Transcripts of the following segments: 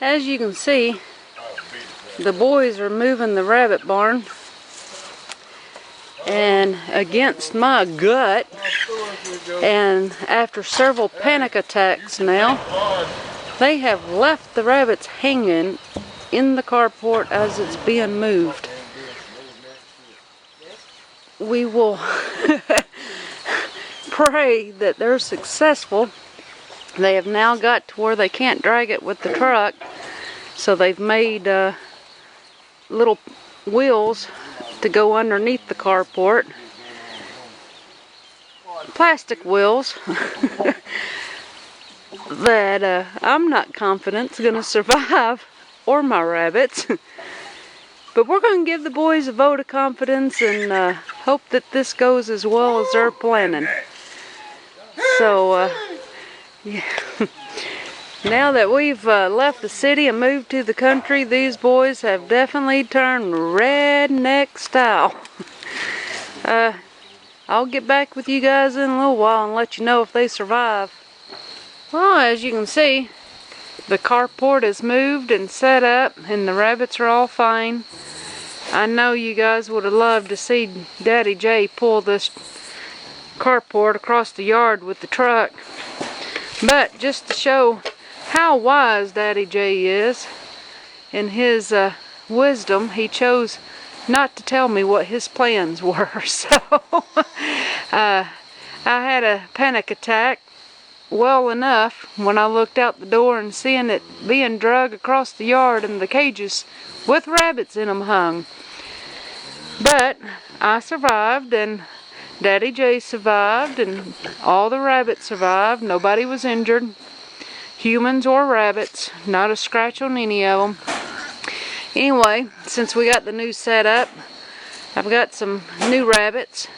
As you can see, the boys are moving the rabbit barn, and against my gut, and after several panic attacks now, they have left the rabbits hanging in the carport as it's being moved. We will pray that they're successful. They have now got to where they can't drag it with the truck, so they've made little wheels to go underneath the carport. Plastic wheels that I'm not confident is going to survive, or my rabbits. But we're going to give the boys a vote of confidence and hope that this goes as well as they're planning. So, yeah. Now that we've left the city and moved to the country, these boys have definitely turned redneck style. I'll get back with you guys in a little while and let you know if they survive. Well, as you can see, the carport is moved and set up, and the rabbits are all fine. I know you guys would have loved to see Daddy J pull this carport across the yard with the truck. But just to show how wise Daddy J is, in his wisdom, he chose not to tell me what his plans were. So I had a panic attack well enough when I looked out the door and seeing it being dragged across the yard and the cages with rabbits in them hung. But I survived, and Daddy J survived, and all the rabbits survived. Nobody was injured, humans or rabbits, not a scratch on any of them. Anyway, since we got the new setup, I've got some new rabbits.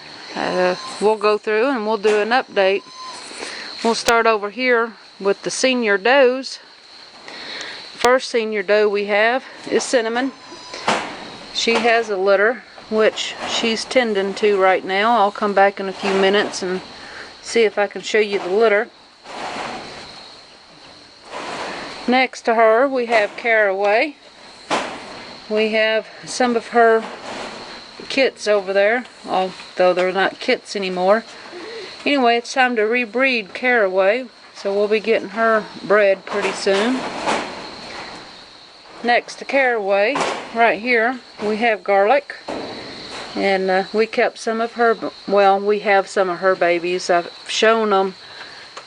We'll go through and we'll do an update. We'll start over here with the senior does. First senior doe we have is Cinnamon. She has a litter, which she's tending to right now. I'll come back in a few minutes and see if I can show you the litter. Next to her we have Caraway. We have some of her kits over there, although they're not kits anymore. Anyway, it's time to rebreed Caraway, so we'll be getting her bred pretty soon. Next to Caraway, right here, we have Garlic. And we kept some of her, well, we have some of her babies. I've shown them.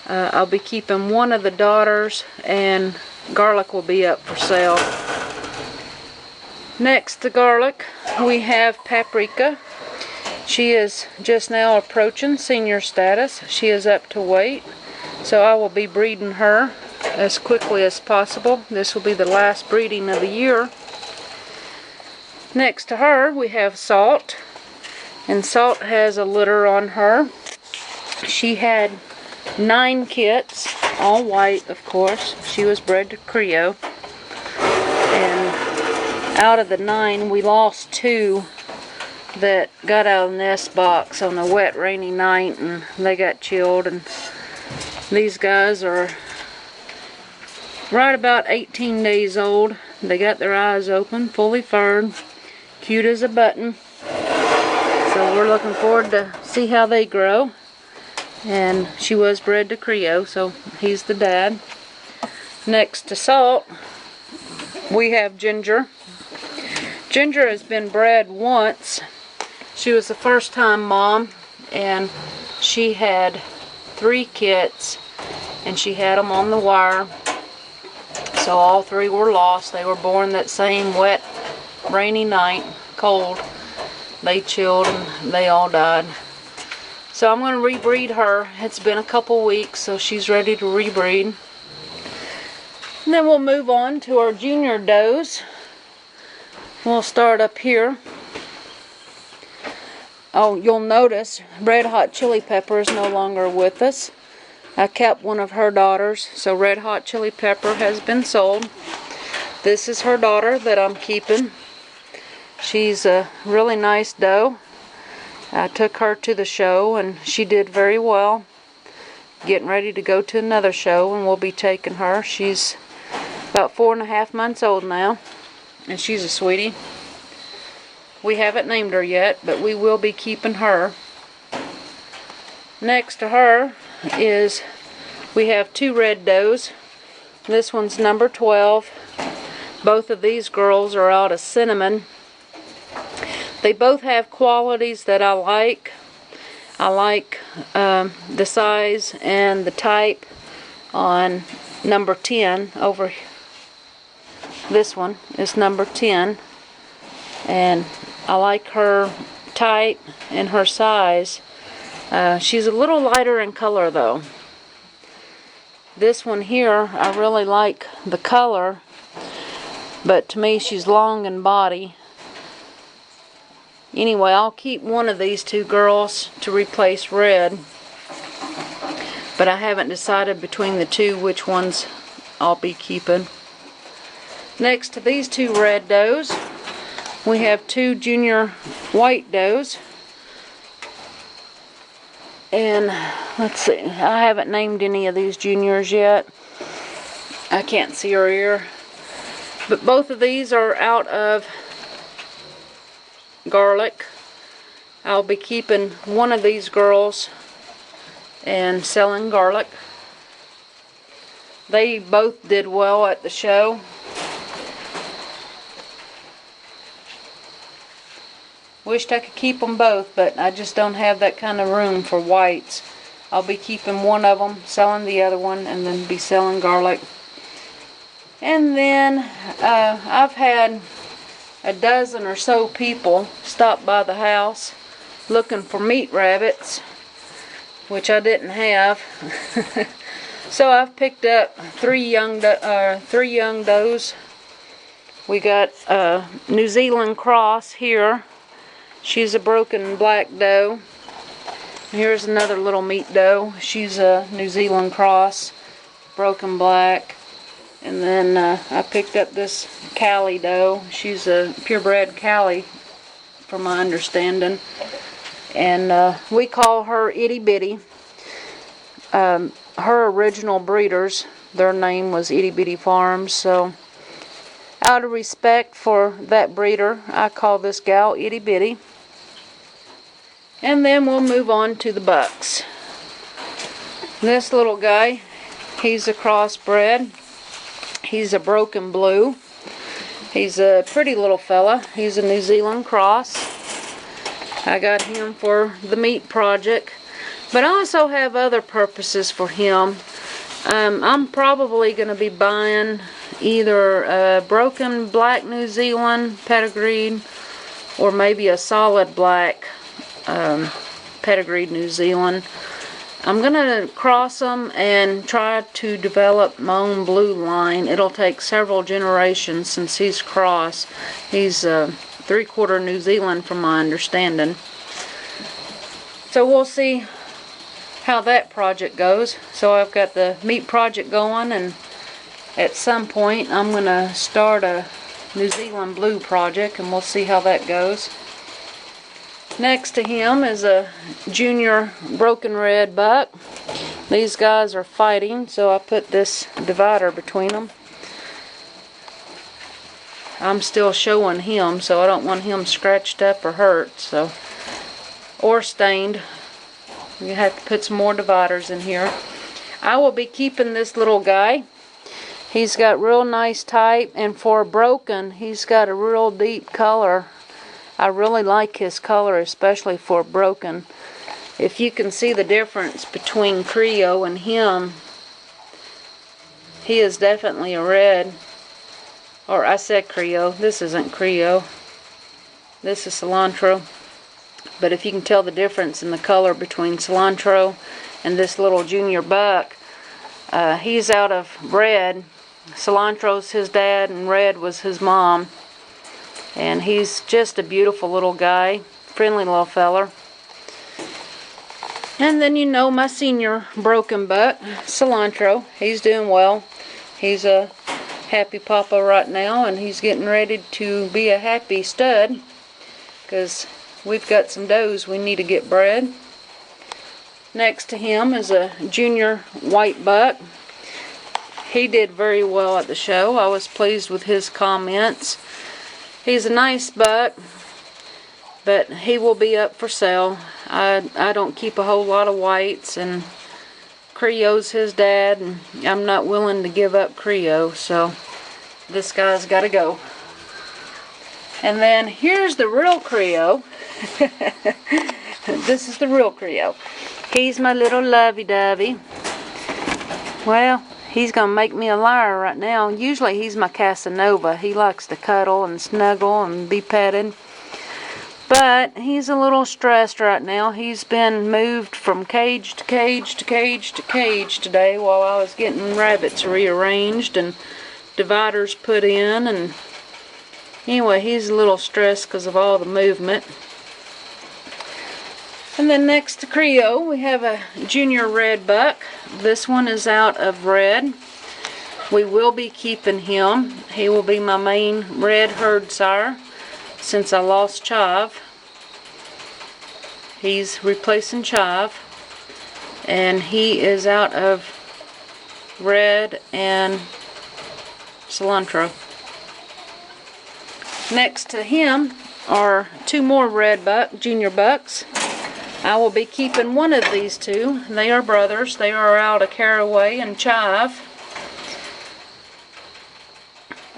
I'll be keeping one of the daughters, and Garlic will be up for sale. Next to Garlic, we have Paprika. She is just now approaching senior status. She is up to weight, so I will be breeding her as quickly as possible. This will be the last breeding of the year. Next to her, we have Salt, and Salt has a litter on her. She had 9 kits, all white, of course. She was bred to Creo, and out of the 9, we lost 2 that got out of the nest box on a wet, rainy night, and they got chilled. And these guys are right about 18 days old. They got their eyes open, fully furred, cute as a button. So we're looking forward to see how they grow. And she was bred to Creo, so he's the dad. Next to Salt, we have Ginger. Ginger has been bred once. She was the first time mom, and she had 3 kits, and she had them on the wire. So all 3 were lost. They were born that same wet, rainy night, cold. They chilled and they all died. So I'm going to rebreed her. It's been a couple weeks, so she's ready to rebreed. And then we'll move on to our junior does. We'll start up here. Oh, you'll notice Red Hot Chili Pepper is no longer with us. I kept one of her daughters, so Red Hot Chili Pepper has been sold. This is her daughter that I'm keeping. She's a really nice doe. I took her to the show and she did very well. Getting ready to go to another show, and we'll be taking her. She's about 4.5 months old now, and she's a sweetie. We haven't named her yet, but we will be keeping her. Next to her is, we have 2 red does. This one's number 12. Both of these girls are out of Cinnamon. They both have qualities that I like. I like the size and the type on number 10 over. This one is number 10, and I like her type and her size. She's a little lighter in color though. This one here, I really like the color, but to me she's long in body. Anyway, I'll keep one of these 2 girls to replace Red, but I haven't decided between the 2 which ones I'll be keeping. Next to these 2 red does, we have 2 junior white does. And let's see, I haven't named any of these juniors yet. I can't see her ear. But both of these are out of Garlic. I'll be keeping one of these girls and selling Garlic. They both did well at the show. Wished I could keep them both, but I just don't have that kind of room for whites. I'll be keeping one of them, selling the other one, and then be selling Garlic. And then I've had a dozen or so people stop by the house looking for meat rabbits, which I didn't have. So I've picked up 3 young does. We got a New Zealand cross here. She's a broken black doe. Here's another little meat doe. She's a New Zealand cross, broken black. And then I picked up this Callie doe. She's a purebred Callie, from my understanding. And we call her Itty Bitty. Her original breeders, their name was Itty Bitty Farms. So out of respect for that breeder, I call this gal Itty Bitty. And then we'll move on to the bucks. This little guy, he's a crossbred. He's a broken blue. He's a pretty little fella. He's a New Zealand cross. I got him for the meat project, but I also have other purposes for him. I'm probably going to be buying either a broken black New Zealand pedigreed, or maybe a solid black pedigreed New Zealand. I'm going to cross them and try to develop my own blue line. It'll take several generations since he's crossed. He's 3/4 New Zealand from my understanding. So we'll see how that project goes. So I've got the meat project going, and at some point I'm going to start a New Zealand blue project, and we'll see how that goes. Next to him is a junior broken red buck. These guys are fighting, so I put this divider between them. I'm still showing him, so I don't want him scratched up or hurt, so, or stained. You have to put some more dividers in here. I will be keeping this little guy. He's got real nice type, and for broken, he's got a real deep color. I really like his color, especially for broken. If you can see the difference between Creole and him, he is definitely a red. Or I said Creole. This isn't Creole. This is cilantro. But if you can tell the difference in the color between cilantro and this little junior buck, he's out of red. Cilantro's his dad and red was his mom. And he's just a beautiful little guy, friendly little feller. And then you know my senior broken buck, Cilantro. He's doing well. He's a happy papa right now, and he's getting ready to be a happy stud, because we've got some does we need to get bred. Next to him is a junior white buck. he did very well at the show. I was pleased with his comments. He's a nice buck, but he will be up for sale. I don't keep a whole lot of whites, and Creo's his dad, and I'm not willing to give up Creo, so this guy's got to go. And then here's the real Creo. This is the real Creo. He's my little lovey-dovey. Well, he's going to make me a liar right now. Usually he's my Casanova. He likes to cuddle and snuggle and be petted. But he's a little stressed right now. He's been moved from cage to cage to cage to cage today while I was getting rabbits rearranged and dividers put in. And anyway, he's a little stressed because of all the movement. And then next to Creo, we have a junior red buck. This one is out of red. We will be keeping him. He will be my main red herd sire since I lost Chive. He's replacing Chive. And he is out of red and cilantro. Next to him are two more red junior bucks. I will be keeping one of these two. They are brothers. They are out of Caraway and Chive.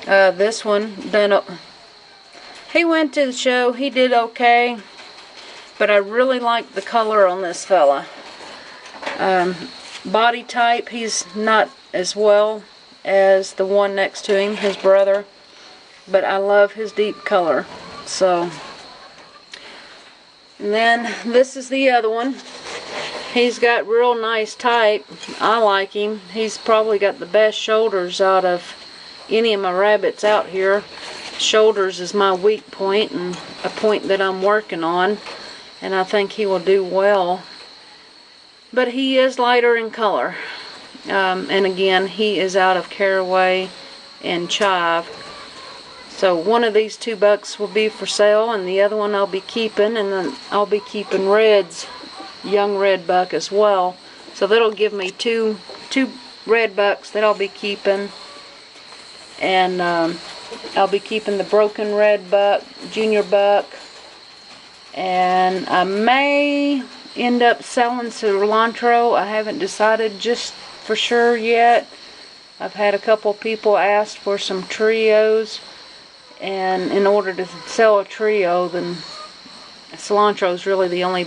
This one he went to the show. He did okay, but I really like the color on this fella. Body type, he's not as well as the one next to him, his brother, but I love his deep color. So. And then this is the other one. He's got real nice type. I like him. He's probably got the best shoulders out of any of my rabbits out here. Shoulders is my weak point and a point that I'm working on. And I think he will do well. But he is lighter in color. And again, he is out of Caraway and Chive. So one of these two bucks will be for sale, and the other one I'll be keeping, and then I'll be keeping Red's young red buck as well. So that'll give me two red bucks that I'll be keeping, and I'll be keeping the broken red buck, junior buck, and I may end up selling cilantro. I haven't decided just for sure yet. I've had a couple people ask for some trios. And in order to sell a trio, then cilantro is really the only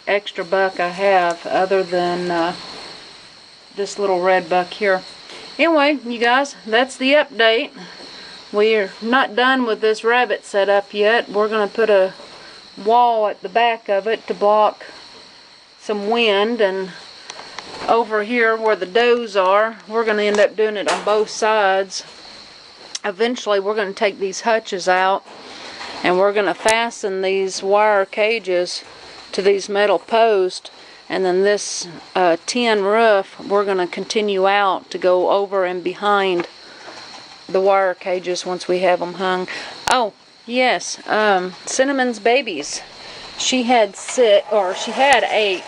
extra buck I have other than this little red buck here. Anyway, you guys, that's the update. We're not done with this rabbit setup yet. We're going to put a wall at the back of it to block some wind. And over here where the does are, we're going to end up doing it on both sides. Eventually we're going to take these hutches out and we're going to fasten these wire cages to these metal posts, and then this tin roof we're going to continue out to go over and behind the wire cages once we have them hung. Oh yes, Cinnamon's babies. She had 8.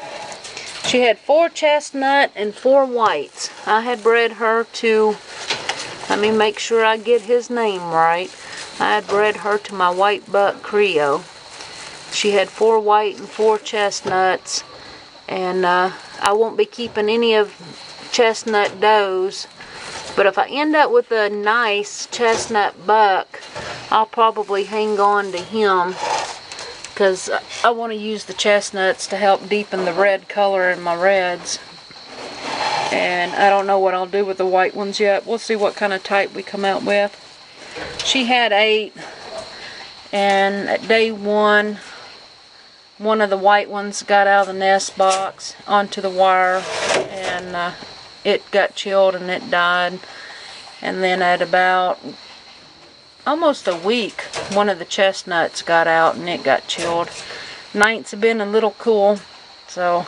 She had 4 chestnut and 4 whites. I had bred her to, let me make sure I get his name right. I had bred her to my white buck Creo. She had 4 white and 4 chestnuts, and I won't be keeping any of chestnut does. But if I end up with a nice chestnut buck, I'll probably hang on to him, because I want to use the chestnuts to help deepen the red color in my reds. And I don't know what I'll do with the white ones yet. We'll see what kind of type we come out with. She had 8, and at day 1, one of the white ones got out of the nest box onto the wire, and it got chilled and it died. And then at about almost a week, one of the chestnuts got out and it got chilled. Nights have been a little cool, so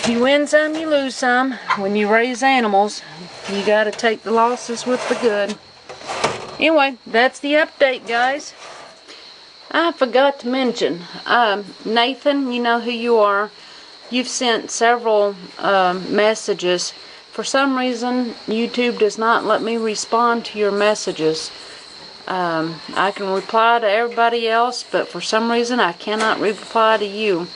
you win some, you lose some. When you raise animals, you got to take the losses with the good. Anyway, that's the update, guys. I forgot to mention, Nathan, you know who you are. You've sent several messages For some reason, YouTube does not let me respond to your messages. I can reply to everybody else, but for some reason I cannot reply to you.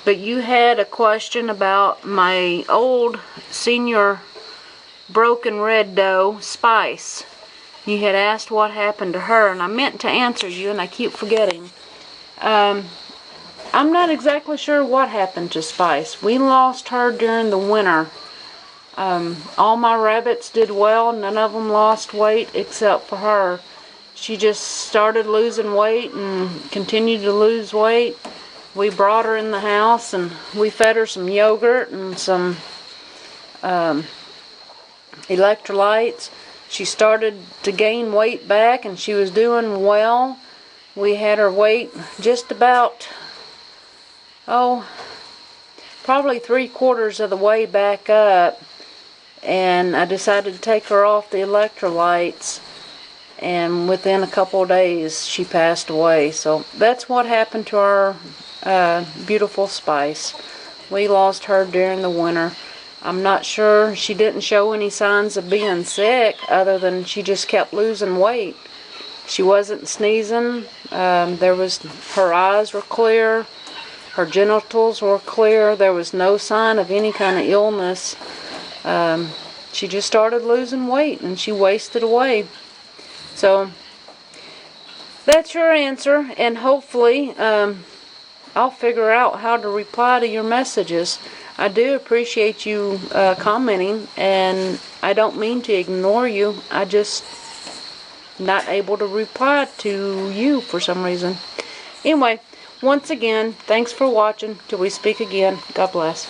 But you had a question about my old senior broken red doe, Spice. You had asked what happened to her, and I meant to answer you, and I keep forgetting. I'm not exactly sure what happened to Spice. We lost her during the winter. All my rabbits did well. None of them lost weight except for her. She just started losing weight and continued to lose weight. We brought her in the house and we fed her some yogurt and some electrolytes. She started to gain weight back and she was doing well. We had her weight just about, probably 3/4 of the way back up. And I decided to take her off the electrolytes, and within a couple of days she passed away. So that's what happened to our beautiful Spice. We lost her during the winter. I'm not sure, she didn't show any signs of being sick other than she just kept losing weight. She wasn't sneezing. Her eyes were clear, her genitals were clear. There was no sign of any kind of illness. She just started losing weight and she wasted away. So that's your answer, and hopefully I'll figure out how to reply to your messages. I do appreciate you commenting, and I don't mean to ignore you. I just not able to reply to you for some reason. Anyway, once again, thanks for watching. Till we speak again. God bless.